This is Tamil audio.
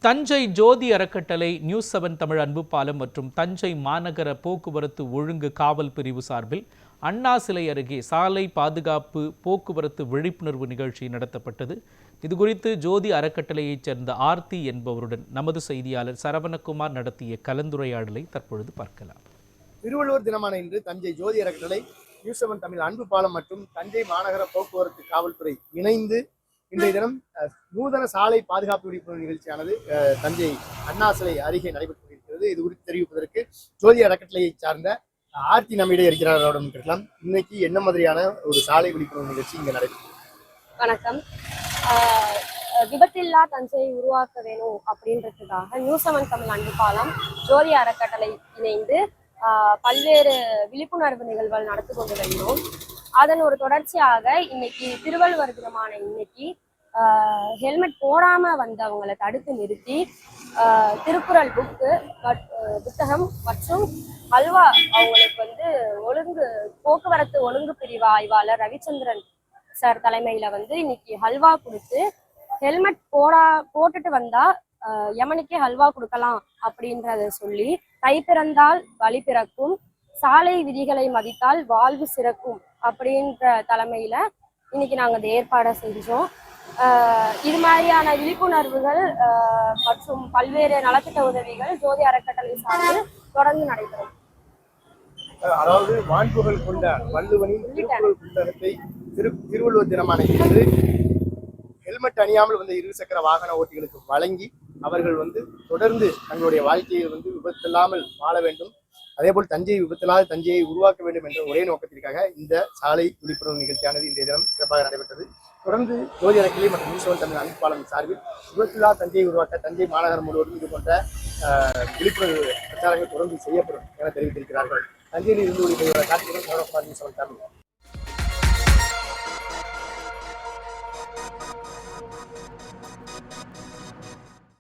தஞ்சை ஜோதி அறக்கட்டளை நியூஸ் 7 தமிழ் அன்பு பாலம் மற்றும் தஞ்சை மாநகர போக்குவரத்து ஒழுங்கு காவல் பிரிவு சார்பில் அண்ணா சிலை அருகே சாலை பாதுகாப்பு போக்குவரத்து விழிப்புணர்வு நிகழ்ச்சி நடத்தப்பட்டது. இதுகுறித்து ஜோதி அறக்கட்டளையைச் சேர்ந்த ஆர்த்தி என்பவருடன் நமது செய்தியாளர் சரவணகுமார் நடத்திய கலந்துரையாடலை தற்பொழுது பார்க்கலாம். திருவள்ளுவர் தினமான இன்று தஞ்சை ஜோதி அறக்கட்டளை நியூஸ் 7 தமிழ் அன்பு பாலம் மற்றும் தஞ்சை மாநகர போக்குவரத்து காவல்துறை இணைந்து இன்றைய தினம் நூதன சாலை பாதுகாப்பு விழிப்புணர்வு நிகழ்ச்சியானது தஞ்சை அண்ணா சிலை அருகே நடைபெற்று கொண்டிருக்கிறது. இது குறித்து தெரிவிப்பதற்கு ஜோதி அறக்கட்டளையை சார்ந்த ஆர்த்தி நம்மிடையே இருக்கிறார். இருக்கலாம். இன்னைக்கு என்ன மாதிரியான ஒரு சாலை விழிப்புணர்வு நிகழ்ச்சி இங்கே நடைபெற்றது? வணக்கம். விபத்தில்லா தஞ்சையை உருவாக்க வேணும் அப்படின்றதுக்காக நியூஸ் 7 தமிழ் அன்பு பாலம் ஜோதி அறக்கட்டளை இணைந்து பல்வேறு விழிப்புணர்வு நிகழ்வுகள் நடத்தி கொண்டு வருகிறோம். அதன் ஒரு தொடர்ச்சியாக இன்னைக்கு திருவள்ளுவர் தினமான இன்னைக்கு ஹெல்மெட் போடாம வந்தவங்களை தடுத்து நிறுத்தி திருக்குறள் புத்தகம் மற்றும் அல்வா அவங்களுக்கு போக்குவரத்து ஒழுங்கு பிரிவு ஆய்வாளர் ரவிச்சந்திரன் சார் தலைமையில இன்னைக்கு ஹல்வா கொடுத்து ஹெல்மெட் போட்டுட்டு வந்தா யமனுக்கே ஹல்வா கொடுக்கலாம் அப்படின்றத சொல்லி கை பிறந்தால் வழி பிறக்கும், சாலை விதிகளை மதித்தால் வாழ்வு சிறக்கும் அப்படின்ற தலைமையில இன்னைக்கு நாங்க இந்த ஏற்பாடை செஞ்சோம். இது மாதிரியான விழிப்புணர்வுகள் மற்றும் பல்வேறு நலத்திட்ட உதவிகள் ஜோதி அறக்கட்டளை சார்ந்து தொடர்ந்து நடைபெறும். அதாவது மாண்புகள் கொண்ட வள்ளுவனின் திருக்குறள் புத்தகத்தை திருவள்ளுவர் தினமான இன்று ஹெல்மெட் அணியாமல் இருசக்கர வாகன ஓட்டிகளுக்கு வழங்கி அவர்கள் தொடர்ந்து தங்களுடைய வாழ்க்கையை விபத்தில்லாமல் வாழ வேண்டும், அதேபோல் தஞ்சை விபத்தில்லாத தஞ்சையை உருவாக்க வேண்டும் என்ற ஒரே நோக்கத்திற்காக இந்த சாலை விழிப்புணர்வு நிகழ்ச்சியானது இன்றைய தினம் சிறப்பாக நடைபெற்றது. தொடர்ந்து ஜோதி அறக்கட்டளை மற்றும் நியூஸ் 7 தமிழ் அன்பு பாலம் சார்பில் விபத்தில்லா தஞ்சையை உருவாக்க தஞ்சை மாநகரம் முழுவதும் இது போன்ற விழிப்புணர்வு பிரச்சாரங்கள் தொடர்ந்து செய்யப்படும் என தெரிவித்திருக்கிறார்கள். தஞ்சையில் இருந்து காட்சிகளும் நியூஸ் 7 தமிழ்.